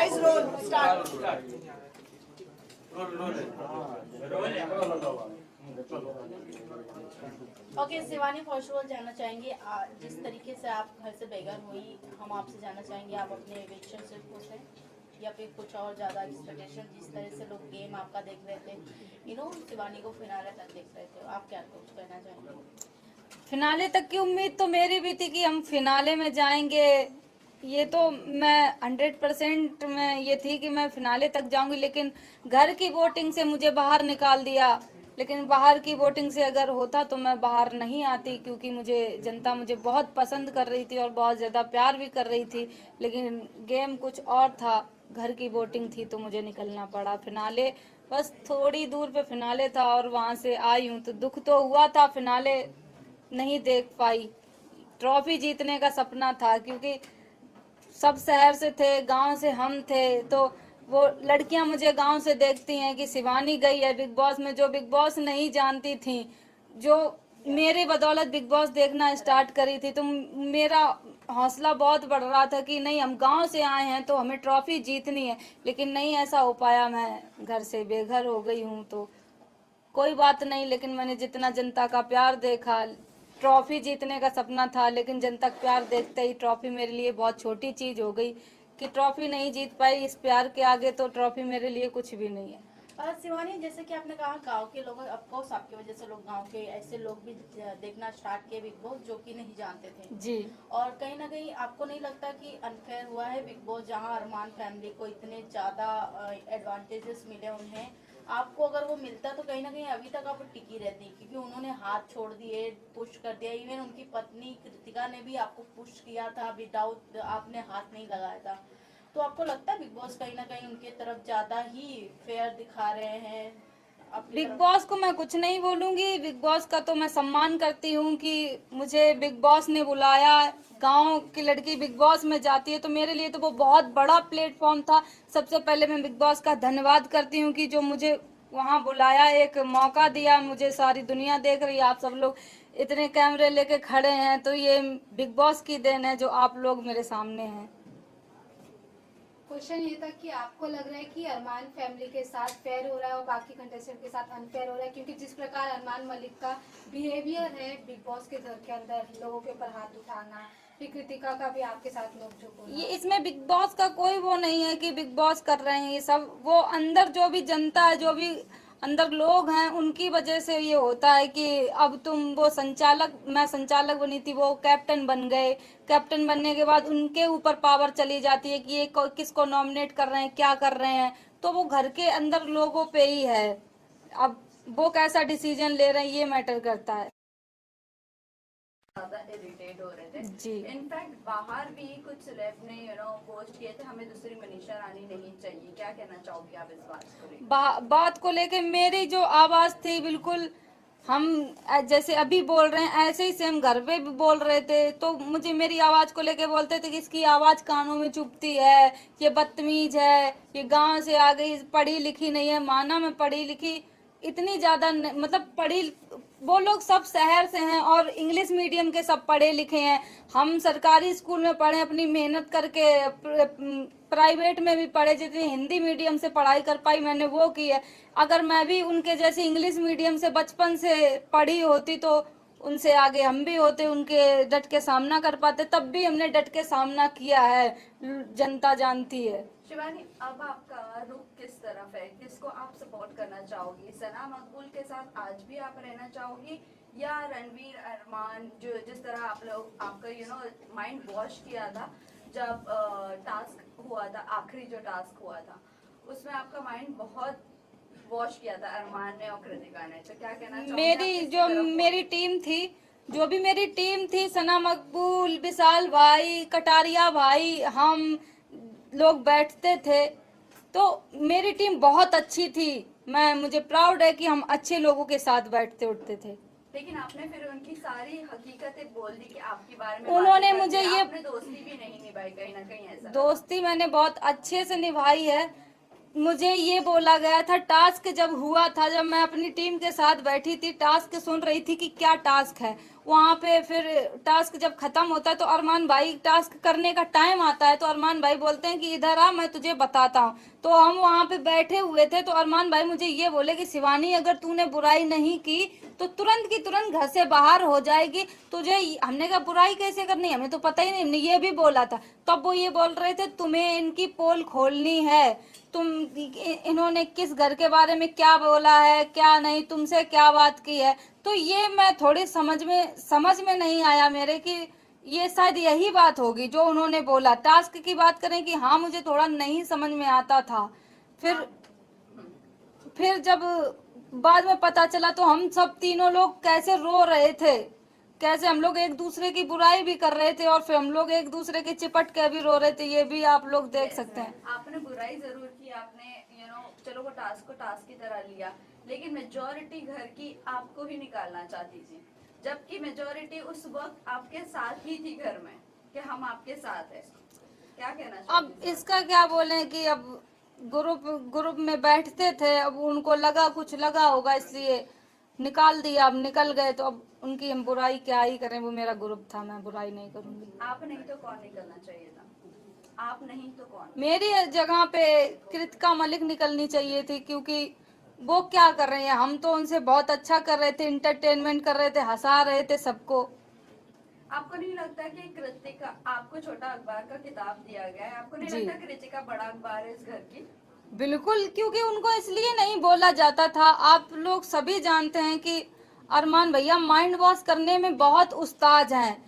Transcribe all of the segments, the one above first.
Guys roll start. Okay Shivani, first of all जानना चाहेंगे जिस तरीके से आप घर से बेघर हुई, हम आपसे जानना चाहेंगे आप अपने एविक्शन से खुश हैं या फिर कुछ और ज़्यादा एक्सपेक्टेशन, जिस तरह से लोग गेम आपका देख रहे थे, शिवानी को फिनाले तक देख रहे थे, आप क्या कुछ कहना चाहेंगे? फिनाले तक की उम्मीद तो मेरी भी थी कि हम फिनाले में जाएंगे। ये तो मैं 100% में ये थी कि मैं फिनाले तक जाऊंगी, लेकिन घर की वोटिंग से मुझे बाहर निकाल दिया। लेकिन बाहर की वोटिंग से अगर होता तो मैं बाहर नहीं आती, क्योंकि जनता मुझे बहुत पसंद कर रही थी और बहुत ज़्यादा प्यार भी कर रही थी। लेकिन गेम कुछ और था, घर की वोटिंग थी, तो मुझे निकलना पड़ा। फिनाले बस थोड़ी दूर पे फिनाले था और वहाँ से आई हूँ, तो दुख तो हुआ था, फिनाले नहीं देख पाई। ट्रॉफी जीतने का सपना था, क्योंकि सब शहर से थे, गांव से हम थे, तो वो लड़कियां मुझे गांव से देखती हैं कि शिवानी गई है बिग बॉस में, जो बिग बॉस नहीं जानती थी, जो मेरे बदौलत बिग बॉस देखना स्टार्ट करी थी। तो मेरा हौसला बहुत बढ़ रहा था कि नहीं, हम गांव से आए हैं तो हमें ट्रॉफी जीतनी है। लेकिन नहीं ऐसा हो पाया, मैं घर से बेघर हो गई हूँ, तो कोई बात नहीं। लेकिन मैंने जितना जनता का प्यार देखा, ट्रॉफी जीतने का सपना था, लेकिन जनता का प्यार देखते ही ट्रॉफी मेरे लिए बहुत छोटी चीज हो गई कि ट्रॉफी नहीं जीत पाई। इस प्यार के आगे तो ट्रॉफी मेरे लिए कुछ भी नहीं है। शिवानी, जैसे कि आपने कहा गांव के लोग, ऑफकोर्स आपकी वजह से लोग गांव के ऐसे लोग भी देखना स्टार्ट किए बिग बॉस जो कि नहीं जानते थे जी। और कहीं ना कहीं आपको नहीं लगता कि अनफेयर हुआ है बिग बॉस, जहां अरमान फैमिली को इतने ज़्यादा एडवांटेजेस मिले उन्हें, आपको अगर वो मिलता तो कहीं ना कहीं अभी तक आप टिकी रहती, क्योंकि उन्होंने हाथ छोड़ दिए, पुश कर दिया। इवन उनकी पत्नी कृतिका ने भी आपको पुश किया था, विदाउट आपने हाथ नहीं लगाया था। तो आपको लगता है बिग बॉस कहीं ना कहीं उनके तरफ ज्यादा ही फेयर दिखा रहे हैं? बिग बॉस को मैं कुछ नहीं बोलूंगी, बिग बॉस का तो मैं सम्मान करती हूँ कि मुझे बिग बॉस ने बुलाया। गांव की लड़की बिग बॉस में जाती है तो मेरे लिए तो वो बहुत बड़ा प्लेटफॉर्म था। सबसे पहले मैं बिग बॉस का धन्यवाद करती हूँ कि जो मुझे वहां बुलाया, एक मौका दिया। मुझे सारी दुनिया देख रही है, आप सब लोग इतने कैमरे लेके खड़े हैं, तो ये बिग बॉस की देन है जो आप लोग मेरे सामने हैं। क्वेश्चन ये था कि आपको लग रहा है कि अरमान फैमिली के साथ फेयर हो रहा है और बाकी कंटेस्टेंट के साथ अनफेयर हो रहा है, क्योंकि जिस प्रकार अरमान मलिक का बिहेवियर है बिग बॉस के घर के अंदर, लोगों के ऊपर हाथ उठाना, फिर कृतिका का भी आपके साथ लोग जो बोलना, ये इसमें बिग बॉस का कोई वो नहीं है कि बिग बॉस कर रहे हैं ये सब। वो अंदर जो भी जनता है, जो भी अंदर लोग हैं, उनकी वजह से ये होता है कि अब वो संचालक, मैं संचालक बनी थी, वो कैप्टन बन गए। कैप्टन बनने के बाद उनके ऊपर पावर चली जाती है कि ये किसको नॉमिनेट कर रहे हैं, क्या कर रहे हैं। तो वो घर के अंदर लोगों पे ही है, अब वो कैसा डिसीजन ले रहे हैं ये मैटर करता है। ज्यादा इरिटेट हो रहे थे जी। इनफैक्ट बाहर भी कुछ सेलेब ने पोस्ट किए थे, हमें दूसरी मनीषा रानी नहीं चाहिए। क्या कहना चाहोगे आप इस बात को लेकर? बात को लेके मेरी जो आवाज थी, बिल्कुल हम जैसे अभी बोल रहे हैं ऐसे ही सेम घर पे भी बोल रहे थे। तो मुझे मेरी आवाज को लेके बोलते थे कि इसकी आवाज कानों में चुभती है, ये बदतमीज है, ये गांव से आ गई, पढ़ी लिखी नहीं है। माना मैं पढ़ी लिखी इतनी ज्यादा मतलब पढ़ी, वो लोग सब शहर से हैं और इंग्लिश मीडियम के सब पढ़े लिखे हैं। हम सरकारी स्कूल में पढ़े, अपनी मेहनत करके, प्राइवेट में भी पढ़े, जितनी हिंदी मीडियम से पढ़ाई कर पाई मैंने वो की है। अगर मैं भी उनके जैसे इंग्लिश मीडियम से बचपन से पढ़ी होती तो उनसे आगे हम भी होते, उनके डट के सामना कर पाते। तब भी हमने डट के सामना किया है, जनता जानती है। शिवानी, अब आपका रुख किस तरफ है? किसको आप सपोर्ट करना चाहोगी? सना मकबूल के साथ आज भी आप रहना चाहोगी या रणवीर, अरमान, जो जिस तरह आप लोग आपका माइंड वॉश किया था जब टास्क हुआ था, आखिरी जो टास्क हुआ था उसमें आपका माइंड बहुत वॉश किया था अरमान ने और कृतिका ने, तो क्या कहना चाहोगे? मेरी टीम थी, जो भी मेरी टीम थी, सना मकबूल, विशाल भाई, कटारिया भाई, हम लोग बैठते थे, तो मेरी टीम बहुत अच्छी थी। मुझे प्राउड है कि हम अच्छे लोगों के साथ बैठते उठते थे। लेकिन आपने फिर उनकी सारी हकीकतें बोल दी कि आपके बारे में उन्होंने बातें कर मुझे दी। ये आपने दोस्ती भी नहीं निभाई, कहीं ना कहीं ऐसा दोस्ती मैंने बहुत अच्छे से निभाई है। मुझे ये बोला गया था, टास्क जब हुआ था, जब मैं अपनी टीम के साथ बैठी थी, टास्क सुन रही थी कि क्या टास्क है, वहाँ पे फिर टास्क जब खत्म होता है तो अरमान भाई टास्क करने का टाइम आता है तो अरमान भाई बोलते हैं कि इधर आ, मैं तुझे बताता हूँ। तो हम वहाँ पे बैठे हुए थे तो अरमान भाई मुझे ये बोले कि शिवानी अगर तूने बुराई नहीं की तो तुरंत की तुरंत घर से बाहर हो जाएगी तुझे। हमने कहा बुराई कैसे करनी, हमें तो पता ही नहीं, हमने ये भी बोला था। तब वो ये बोल रहे थे तुम्हें इनकी पोल खोलनी है, तुम इन्होंने किस घर के बारे में क्या बोला है क्या नहीं, तुमसे क्या बात की है। तो ये मैं थोड़ी समझ में नहीं आया मेरे कि ये शायद यही बात होगी जो उन्होंने बोला। टास्क की बात करें कि हाँ मुझे थोड़ा नहीं समझ में आता था। फिर जब बाद में पता चला तो हम सब तीनों लोग कैसे रो रहे थे, कैसे हम लोग एक दूसरे की बुराई भी कर रहे थे और फिर हम लोग एक दूसरे के चिपट के भी रो रहे थे, ये भी आप लोग देख सकते हैं। आपने बुराई जरूर की, आपने चलो वो टास्क को टास्क की तरह लिया, लेकिन मेजोरिटी घर की आपको ही निकालना चाहती थी, जबकि मेजोरिटी उस वक्त आपके साथ ही थी घर में कि हम आपके साथ है। क्या कहना अब चाहती इसका क्या बोले कि अब ग्रुप में बैठते थे, अब उनको लगा कुछ लगा होगा इसलिए निकाल दिया। अब निकल गए तो अब उनकी हम बुराई क्या ही करें, वो मेरा ग्रुप था, मैं बुराई नहीं करूंगी। आप नहीं तो कौन निकलना चाहिए था? आप नहीं तो कौन? मेरी जगह पे कृतिका मलिक निकलनी चाहिए थी, क्योंकि वो क्या कर रही है, हम तो उनसे बहुत अच्छा कर रहे थे, इंटरटेनमेंट कर रहे थे, हंसा रहे थे सबको। आपको नहीं लगता कि कृतिका, आपको छोटा अखबार का किताब दिया गया है, आपको नहीं जी। लगता कृतिका बड़ा अखबार है इस घर की? बिल्कुल, क्योंकि उनको इसलिए नहीं बोला जाता था। आप लोग सभी जानते हैं कि अरमान भैया माइंड वॉश करने में बहुत उस्ताद हैं।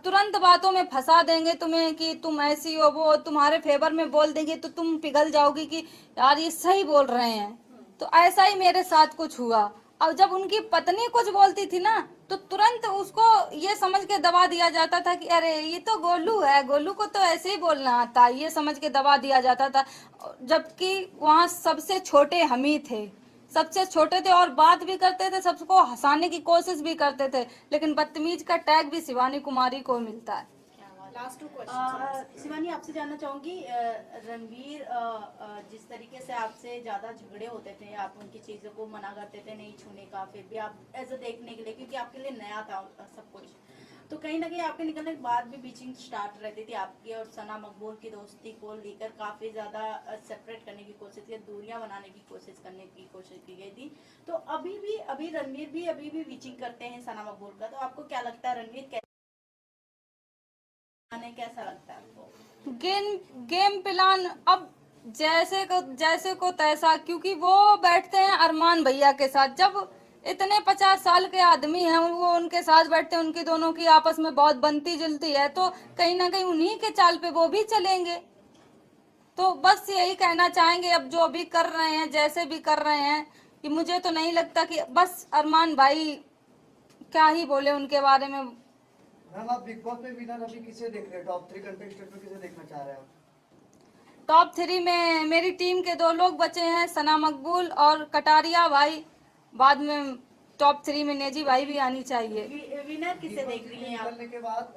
तुरंत बातों में फंसा देंगे तुम्हें कि तुम ऐसी हो, वो तुम्हारे फेवर में बोल देंगे तो तुम पिघल जाओगी कि यार ये सही बोल रहे हैं। तो ऐसा ही मेरे साथ कुछ हुआ। अब जब उनकी पत्नी कुछ बोलती थी ना तो तुरंत उसको ये समझ के दबा दिया जाता था कि अरे ये तो गोलू है, गोलू को तो ऐसे ही बोलना आता, ये समझ के दबा दिया जाता था। जबकि वहाँ सबसे छोटे हम ही थे, सबसे छोटे थे और बात भी करते थे, सबको हंसाने की कोशिश भी करते थे, लेकिन बदतमीज का टैग भी शिवानी कुमारी को मिलता है। Last 2 question. शिवानी आपसे जानना चाहूंगी, रणवीर जिस तरीके से आपसे ज्यादा झगड़े होते थे, आप उनकी चीजों को मना करते थे नहीं छूने का, फिर भी आप ऐसा देखने के लिए, क्योंकि आपके लिए नया था सब कुछ, तो कहीं ना कहीं आपके निकलने के बाद भी बीचिंग स्टार्ट रहती थी आपकी और सना मकबूल की दोस्ती को लेकर काफी ज्यादा सेपरेट करने की कोशिश की, दूरियां बनाने की कोशिश की गई थी। तो अभी रणवीर भी अभी भी बीचिंग करते हैं सना मकबूल का, तो आपको क्या लगता है रणवीर कैसा लगता है आपको? गेम प्लान अब जैसे को तैसा, क्योंकि वो बैठते हैं अरमान भैया के साथ। जब इतने 50 साल के आदमी हैं वो उनके साथ बैठते हैं, उनकी दोनों की आपस में बहुत बनती जुलती है, तो कहीं ना कहीं उन्हीं के चाल पे वो भी चलेंगे। तो बस यही कहना चाहेंगे, अब जो भी कर रहे हैं जैसे भी कर रहे हैं, कि मुझे तो नहीं लगता कि बस अरमान भाई क्या ही बोले उनके बारे में। मैम आप बिग बॉस में विनर अभी किसे देख रहे हैं? टॉप 3 कंटेस्टेंट में किसे देखना चाह रहे हैं आप? टॉप 3 में मेरी टीम के 2 लोग बचे हैं, सना मकबूल और कटारिया भाई। बाद में टॉप 3 में नेजी भाई भी आनी चाहिए। विनर किसे देख रही हैं आप? निकलने के बाद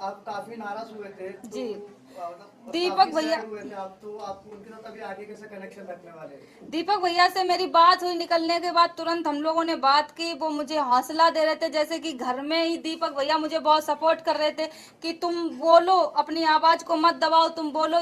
आप काफी नाराज हुए थे तो, जी। मतलब दीपक काफी भैया sad हुए थे आप, तो आप उनके साथ अभी आगे कैसे कनेक्शन रखने वाले हैं? दीपक भैया से मेरी बात हुई, निकलने के बाद तुरंत हम लोगों ने बात की। वो मुझे हौसला दे रहे थे, जैसे कि घर में ही दीपक भैया मुझे बहुत सपोर्ट कर रहे थे कि तुम बोलो, अपनी आवाज को मत दबाओ, तुम बोलो।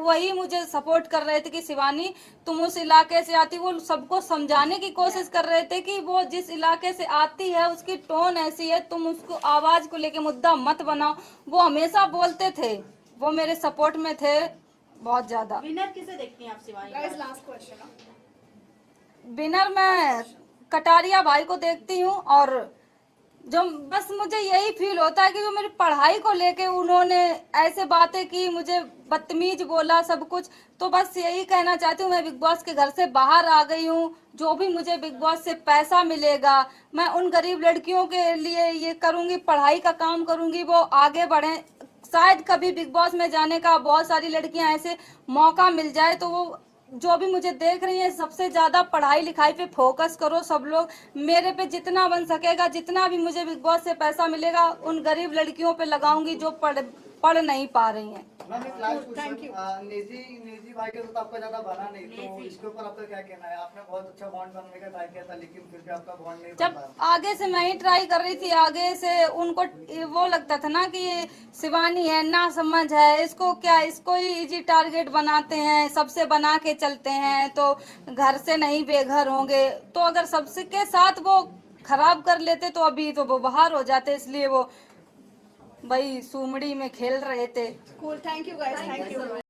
वही मुझे सपोर्ट कर रहे थे कि शिवानी तुम उस इलाके से आती, वो सबको समझाने की कोशिश कर रहे थे कि वो जिस इलाके से आती है उसकी टोन ऐसी है, तुम उसको आवाज को लेके मुद्दा मत बनाओ। वो हमेशा बोलते थे, वो मेरे सपोर्ट में थे बहुत ज्यादा। विनर किसे देखती हैं आप Shivani? Guys last question. Winner मैं कटारिया भाई को देखती हूँ, और जो बस मुझे यही फील होता है कि जो मेरी पढ़ाई को लेके उन्होंने ऐसे बातें की, मुझे बदतमीज बोला सब कुछ, तो बस यही कहना चाहती हूँ मैं बिग बॉस के घर से बाहर आ गई हूँ। जो भी मुझे बिग बॉस से पैसा मिलेगा मैं उन गरीब लड़कियों के लिए ये करूँगी, पढ़ाई का काम करूँगी, वो आगे बढ़ें। शायद कभी बिग बॉस में जाने का बहुत सारी लड़कियां ऐसे मौका मिल जाए, तो वो जो भी मुझे देख रही हैं सबसे ज्यादा पढ़ाई लिखाई पे फोकस करो सब लोग। मेरे पे जितना बन सकेगा, जितना भी मुझे बिग बॉस से पैसा मिलेगा उन गरीब लड़कियों पे लगाऊंगी जो पढ़ नहीं पा रही हैं। मैम एक लास्ट क्वेश्चन, नेजी भाई के साथ आपका ज्यादा बना नहीं, तो इसके ऊपर आपका क्या कहना है? आपने बहुत अच्छा बॉन्ड बनने का ट्राई किया था, लेकिन फिर भी आपका बॉन्ड नहीं बन जब पाया। आगे से मैं ही ट्राई कर रही थी, आगे से उनको वो लगता था ना कि ये शिवानी है, ना समझ है, इसको क्या, इसको ही इजी टारगेट बनाते हैं, सबसे बना के चलते हैं, तो घर से नहीं बेघर होंगे। तो अगर सबसे के साथ वो खराब कर लेते तो अभी तो वो बाहर हो जाते, इसलिए वो भाई सुमड़ी में खेल रहे थे। Cool. Thank you guys. Thank you.